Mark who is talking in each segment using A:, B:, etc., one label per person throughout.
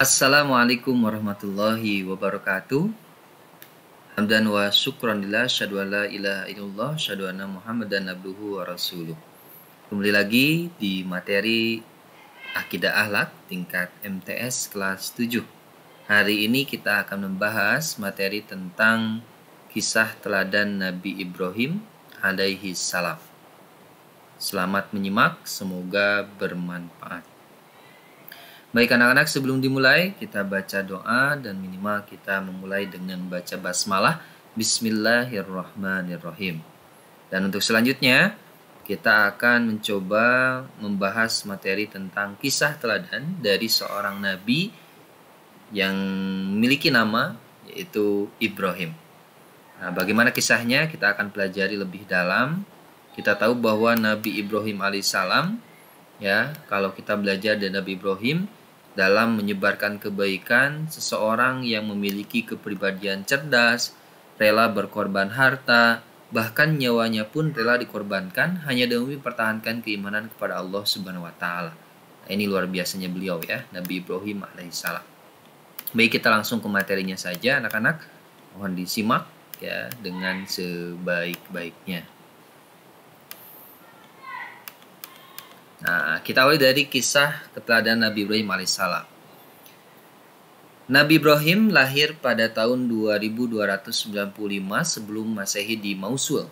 A: Assalamualaikum warahmatullahi wabarakatuh. Hamdan wa syukran lillah, syahadu an la ilaha illallah, syahadu anna Muhammadan abduhu wa rasuluh. Kembali lagi di materi Akidah Akhlak tingkat MTS kelas 7. Hari ini kita akan membahas materi tentang kisah teladan Nabi Ibrahim alaihi salam. Selamat menyimak, semoga bermanfaat. Baik anak-anak, sebelum dimulai kita baca doa dan minimal kita memulai dengan baca basmalah Bismillahirrahmanirrahim. Dan untuk selanjutnya kita akan mencoba membahas materi tentang kisah teladan dari seorang nabi yang memiliki nama yaitu Ibrahim. Nah, bagaimana kisahnya kita akan pelajari lebih dalam. Kita tahu bahwa Nabi Ibrahim alaihissalam, ya, kalau kita belajar dari Nabi Ibrahim dalam menyebarkan kebaikan, seseorang yang memiliki kepribadian cerdas, rela berkorban harta, bahkan nyawanya pun rela dikorbankan hanya demi mempertahankan keimanan kepada Allah Subhanahu wa taala. Nah, ini luar biasanya beliau ya, Nabi Ibrahim alaihissalam. Baik, kita langsung ke materinya saja anak-anak. Mohon disimak ya dengan sebaik-baiknya. Nah, kita awali dari kisah keteladanan Nabi Ibrahim alaihissalam. Nabi Ibrahim lahir pada tahun 2295 sebelum Masehi di Mosul.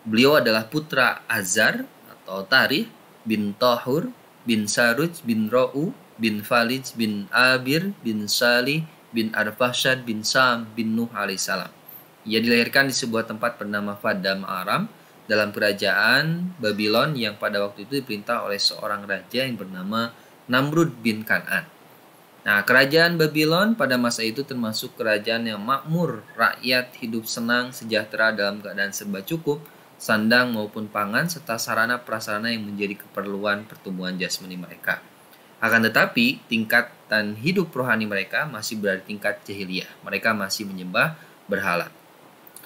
A: Beliau adalah putra Azar atau Tarih bin Tahur bin Saruj bin Ra'u bin Falij bin Abir bin Salih bin Arfashad bin Sam bin Nuh alaihissalam. Ia dilahirkan di sebuah tempat bernama Paddan Aram dalam kerajaan Babylon yang pada waktu itu diperintah oleh seorang raja yang bernama Namrud bin Kan'an. Nah, kerajaan Babylon pada masa itu termasuk kerajaan yang makmur, rakyat hidup senang, sejahtera dalam keadaan serba cukup, sandang maupun pangan, serta sarana prasarana yang menjadi keperluan pertumbuhan jasmani mereka. Akan tetapi, tingkatan hidup rohani mereka masih berada di tingkat jahiliyah. Mereka masih menyembah berhala.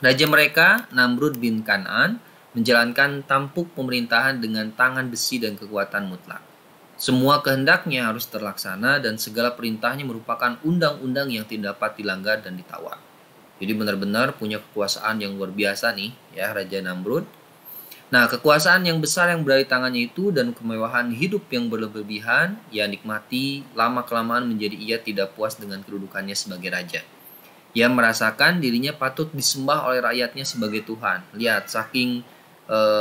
A: Raja mereka, Namrud bin Kan'an, menjalankan tampuk pemerintahan dengan tangan besi dan kekuatan mutlak. Semua kehendaknya harus terlaksana dan segala perintahnya merupakan undang-undang yang tidak dapat dilanggar dan ditawar. Jadi benar-benar punya kekuasaan yang luar biasa nih ya Raja Namrud. Nah, kekuasaan yang besar yang berada di tangannya itu dan kemewahan hidup yang berlebihan ia nikmati lama-kelamaan menjadi ia tidak puas dengan kedudukannya sebagai raja. Ia merasakan dirinya patut disembah oleh rakyatnya sebagai Tuhan. Lihat, saking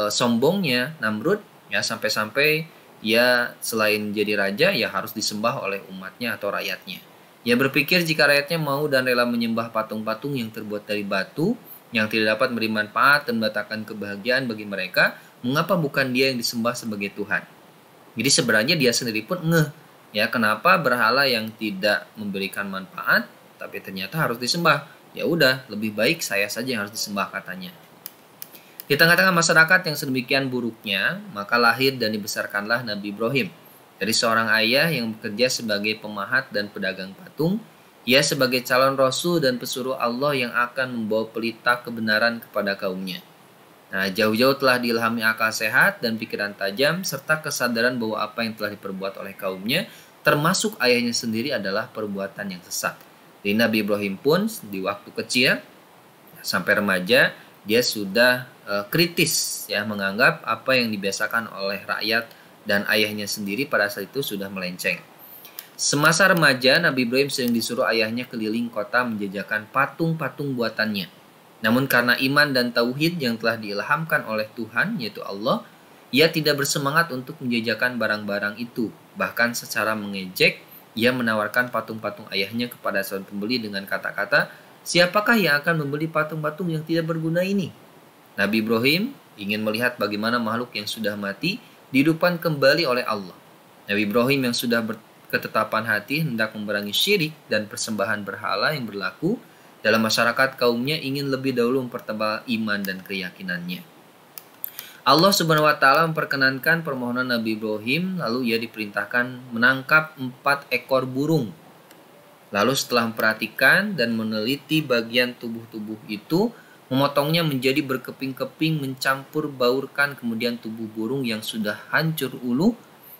A: sombongnya Namrud ya, sampai-sampai ia selain jadi raja ya harus disembah oleh umatnya atau rakyatnya. Ia berpikir jika rakyatnya mau dan rela menyembah patung-patung yang terbuat dari batu yang tidak dapat memberi manfaat dan mendatangkan kebahagiaan bagi mereka, mengapa bukan dia yang disembah sebagai Tuhan? Jadi sebenarnya dia sendiri pun ngeh ya, kenapa berhala yang tidak memberikan manfaat tapi ternyata harus disembah. Ya udah, lebih baik saya saja yang harus disembah katanya. Di tengah-tengah masyarakat yang sedemikian buruknya, maka lahir dan dibesarkanlah Nabi Ibrahim. Dari seorang ayah yang bekerja sebagai pemahat dan pedagang patung, ia sebagai calon rasul dan pesuruh Allah yang akan membawa pelita kebenaran kepada kaumnya. Nah, jauh-jauh telah diilhami akal sehat dan pikiran tajam, serta kesadaran bahwa apa yang telah diperbuat oleh kaumnya, termasuk ayahnya sendiri adalah perbuatan yang sesat. Jadi Nabi Ibrahim pun di waktu kecil, sampai remaja, dia sudah kritis ya, menganggap apa yang dibiasakan oleh rakyat dan ayahnya sendiri pada saat itu sudah melenceng. Semasa remaja, Nabi Ibrahim sering disuruh ayahnya keliling kota menjajakan patung-patung buatannya. Namun karena iman dan tauhid yang telah diilhamkan oleh Tuhan, yaitu Allah, ia tidak bersemangat untuk menjajakan barang-barang itu. Bahkan secara mengejek, ia menawarkan patung-patung ayahnya kepada seorang pembeli dengan kata-kata, "Siapakah yang akan membeli patung-patung yang tidak berguna ini?" Nabi Ibrahim ingin melihat bagaimana makhluk yang sudah mati dihidupkan kembali oleh Allah. Nabi Ibrahim yang sudah berketetapan hati hendak memerangi syirik dan persembahan berhala yang berlaku dalam masyarakat kaumnya, ingin lebih dahulu mempertebal iman dan keyakinannya. Allah Subhanahu wa taala memperkenankan permohonan Nabi Ibrahim, lalu ia diperintahkan menangkap 4 ekor burung. Lalu setelah memperhatikan dan meneliti bagian tubuh-tubuh itu, memotongnya menjadi berkeping-keping, mencampur baurkan kemudian tubuh burung yang sudah hancur ulu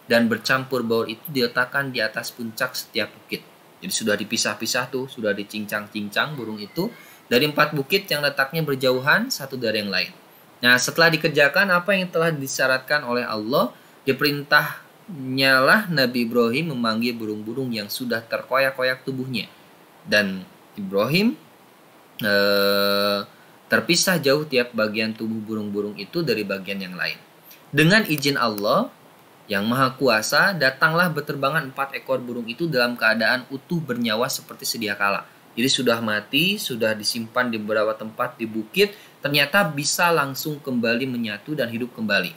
A: dan bercampur baur itu diletakkan di atas puncak setiap bukit. Jadi sudah dipisah-pisah tuh, sudah dicincang-cincang burung itu dari 4 bukit yang letaknya berjauhan satu dari yang lain. Nah, setelah dikerjakan apa yang telah disyaratkan oleh Allah, diperintahnya lah Nabi Ibrahim memanggil burung-burung yang sudah terkoyak-koyak tubuhnya. Dan Ibrahim terpisah jauh tiap bagian tubuh burung-burung itu dari bagian yang lain. Dengan izin Allah yang Maha Kuasa, datanglah berterbangan 4 ekor burung itu dalam keadaan utuh bernyawa seperti sedia kala. Jadi sudah mati, sudah disimpan di beberapa tempat di bukit, ternyata bisa langsung kembali menyatu dan hidup kembali.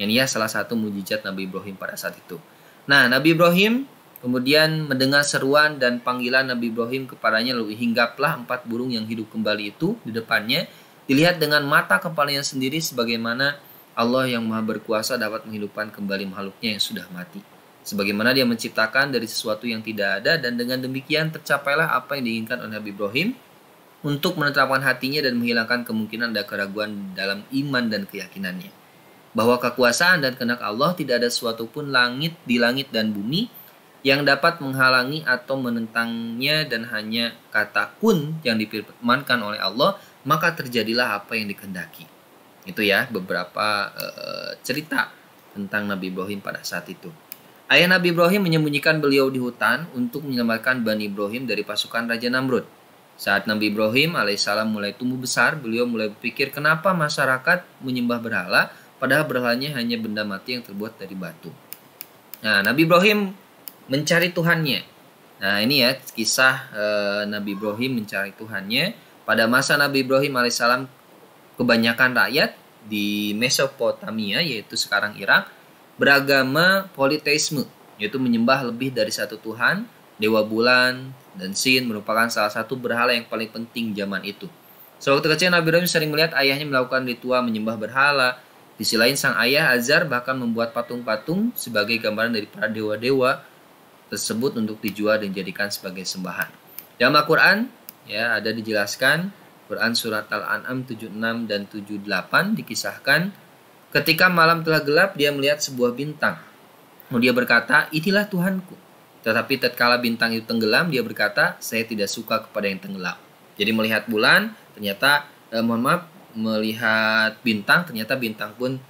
A: Ini ya salah satu mukjizat Nabi Ibrahim pada saat itu. Nah, Nabi Ibrahim kemudian mendengar seruan dan panggilan Nabi Ibrahim kepadanya, lalu hinggaplah 4 burung yang hidup kembali itu di depannya. Dilihat dengan mata kepalanya sendiri sebagaimana Allah yang Maha Berkuasa dapat menghidupkan kembali makhluknya yang sudah mati. Sebagaimana dia menciptakan dari sesuatu yang tidak ada, dan dengan demikian tercapailah apa yang diinginkan oleh Nabi Ibrahim untuk menetapkan hatinya dan menghilangkan kemungkinan ada keraguan dalam iman dan keyakinannya. Bahwa kekuasaan dan kehendak Allah tidak ada sesuatu pun di langit dan bumi yang dapat menghalangi atau menentangnya, dan hanya kata kun yang difirmankan oleh Allah, maka terjadilah apa yang dikehendaki. Itu ya beberapa cerita tentang Nabi Ibrahim pada saat itu. Ayah Nabi Ibrahim menyembunyikan beliau di hutan untuk menyelamatkan Bani Ibrahim dari pasukan Raja Namrud. Saat Nabi Ibrahim alaihissalam mulai tumbuh besar, beliau mulai berpikir kenapa masyarakat menyembah berhala, padahal berhalanya hanya benda mati yang terbuat dari batu. Nah, Nabi Ibrahim mencari Tuhannya. Nah, ini ya kisah Nabi Ibrahim mencari Tuhannya. Pada masa Nabi Ibrahim alaihissalam, kebanyakan rakyat di Mesopotamia, yaitu sekarang Irak, beragama politeisme, yaitu menyembah lebih dari satu Tuhan. Dewa bulan dan Sin merupakan salah satu berhala yang paling penting zaman itu. Sewaktu kecil, Nabi Ibrahim sering melihat ayahnya melakukan ritual menyembah berhala. Di sisi lain, sang ayah Azar bahkan membuat patung-patung sebagai gambaran dari para dewa-dewa tersebut untuk dijual dan dijadikan sebagai sembahan. Dalam Al-Quran ya ada dijelaskan, Quran surat Al-An'am 76 dan 78 dikisahkan, ketika malam telah gelap, dia melihat sebuah bintang. Lalu dia berkata, inilah Tuhanku. Tetapi tatkala bintang itu tenggelam, dia berkata, saya tidak suka kepada yang tenggelam. Jadi melihat bulan, ternyata melihat bintang, ternyata bintang pun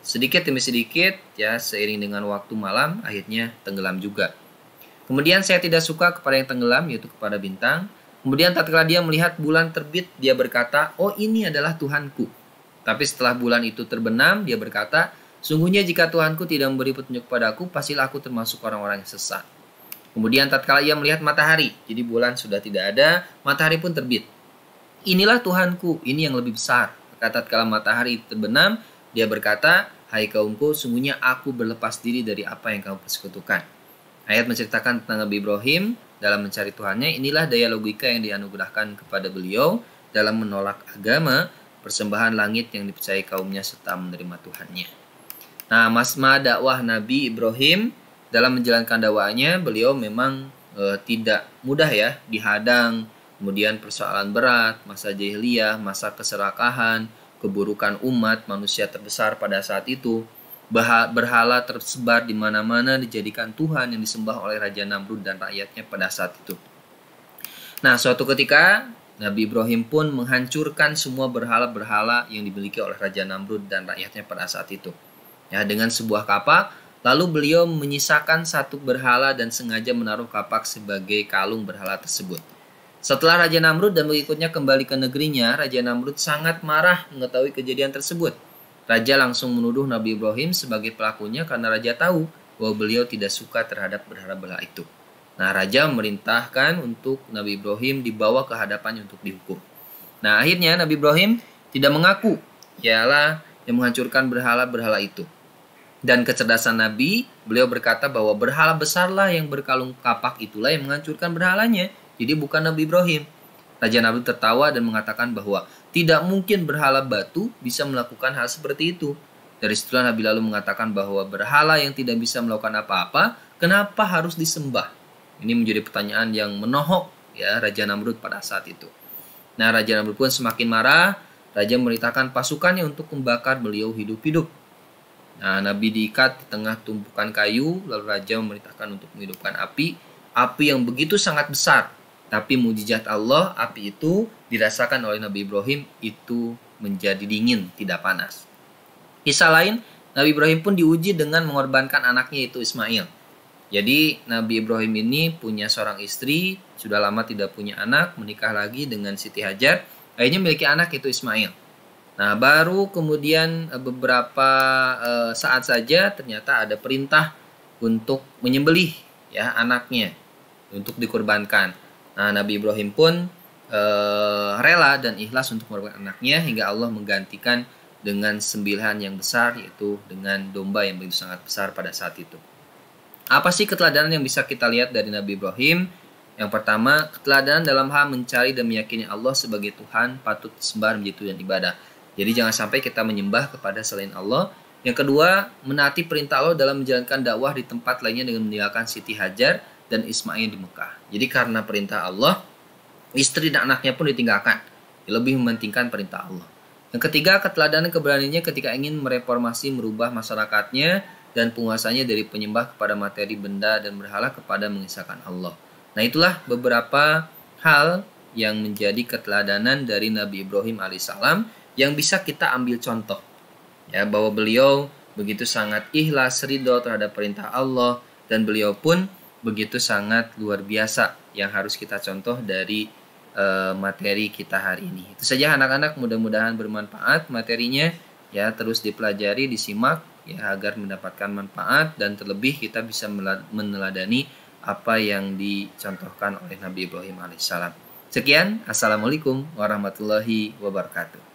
A: sedikit demi sedikit ya seiring dengan waktu malam akhirnya tenggelam juga. Kemudian saya tidak suka kepada yang tenggelam, yaitu kepada bintang. Kemudian tatkala dia melihat bulan terbit, dia berkata, oh ini adalah Tuhanku. Tapi setelah bulan itu terbenam, dia berkata, sungguhnya jika Tuhanku tidak memberi petunjuk padaku, pastilah aku termasuk orang-orang yang sesat. Kemudian tatkala ia melihat matahari, jadi bulan sudah tidak ada, matahari pun terbit. Inilah Tuhanku, ini yang lebih besar. Tatkala matahari terbenam, dia berkata, hai kaumku, sungguhnya aku berlepas diri dari apa yang kamu persekutukan. Ayat menceritakan tentang Nabi Ibrahim dalam mencari Tuhannya. Inilah daya logika yang dianugerahkan kepada beliau dalam menolak agama, persembahan langit yang dipercayai kaumnya serta menerima Tuhannya. Nah, masma dakwah Nabi Ibrahim dalam menjalankan dakwahnya, beliau memang tidak mudah ya, dihadang, kemudian persoalan berat, masa jahiliyah, masa keserakahan, keburukan umat manusia terbesar pada saat itu. Berhala tersebar di mana-mana dijadikan Tuhan yang disembah oleh Raja Namrud dan rakyatnya pada saat itu. Nah, suatu ketika Nabi Ibrahim pun menghancurkan semua berhala-berhala yang dimiliki oleh Raja Namrud dan rakyatnya pada saat itu. Ya, dengan sebuah kapak, lalu beliau menyisakan satu berhala dan sengaja menaruh kapak sebagai kalung berhala tersebut. Setelah Raja Namrud dan pengikutnya kembali ke negerinya, Raja Namrud sangat marah mengetahui kejadian tersebut. Raja langsung menuduh Nabi Ibrahim sebagai pelakunya karena Raja tahu bahwa beliau tidak suka terhadap berhala-berhala itu. Nah, Raja memerintahkan untuk Nabi Ibrahim dibawa ke hadapannya untuk dihukum. Nah, akhirnya Nabi Ibrahim tidak mengaku ialah yang menghancurkan berhala-berhala itu. Dan kecerdasan Nabi, beliau berkata bahwa berhala besarlah yang berkalung kapak itulah yang menghancurkan berhalanya. Jadi bukan Nabi Ibrahim. Raja Namrud tertawa dan mengatakan bahwa tidak mungkin berhala batu bisa melakukan hal seperti itu. Dari situlah Nabi lalu mengatakan bahwa berhala yang tidak bisa melakukan apa-apa, kenapa harus disembah? Ini menjadi pertanyaan yang menohok ya Raja Namrud pada saat itu. Nah, Raja Namrud pun semakin marah. Raja memerintahkan pasukannya untuk membakar beliau hidup-hidup. Nah, Nabi diikat di tengah tumpukan kayu, lalu Raja memerintahkan untuk menghidupkan api. api yang begitu sangat besar. Tapi mujizat Allah, api itu dirasakan oleh Nabi Ibrahim itu menjadi dingin, tidak panas. Kisah lain, Nabi Ibrahim pun diuji dengan mengorbankan anaknya itu Ismail. Jadi Nabi Ibrahim ini punya seorang istri, sudah lama tidak punya anak, menikah lagi dengan Siti Hajar, akhirnya memiliki anak itu Ismail. Nah, baru kemudian beberapa saat saja ternyata ada perintah untuk menyembelih ya anaknya untuk dikorbankan. Nah, Nabi Ibrahim pun rela dan ikhlas untuk mengorbankan anaknya hingga Allah menggantikan dengan sembelihan yang besar, yaitu dengan domba yang begitu sangat besar pada saat itu. Apa sih keteladanan yang bisa kita lihat dari Nabi Ibrahim? Yang pertama, keteladanan dalam hal mencari dan meyakini Allah sebagai Tuhan patut disembah menjadi tujuan ibadah. Jadi jangan sampai kita menyembah kepada selain Allah. Yang kedua, menaati perintah Allah dalam menjalankan dakwah di tempat lainnya dengan meninggalkan Siti Hajar dan Ismail di Mekah. Jadi karena perintah Allah, istri dan anaknya pun ditinggalkan. Lebih mementingkan perintah Allah. Yang ketiga, keteladanan keberaniannya ketika ingin mereformasi, merubah masyarakatnya dan penguasanya dari penyembah kepada materi benda dan berhala kepada mengisahkan Allah. Nah, itulah beberapa hal yang menjadi keteladanan dari Nabi Ibrahim alaihissalam yang bisa kita ambil contoh. Ya, bahwa beliau begitu sangat ikhlas, ridho terhadap perintah Allah, dan beliau pun begitu sangat luar biasa yang harus kita contoh dari materi kita hari ini. Itu saja anak-anak, mudah-mudahan bermanfaat materinya ya, terus dipelajari, disimak ya agar mendapatkan manfaat dan terlebih kita bisa meneladani apa yang dicontohkan oleh Nabi Ibrahim alaihissalam. Sekian, assalamualaikum warahmatullahi wabarakatuh.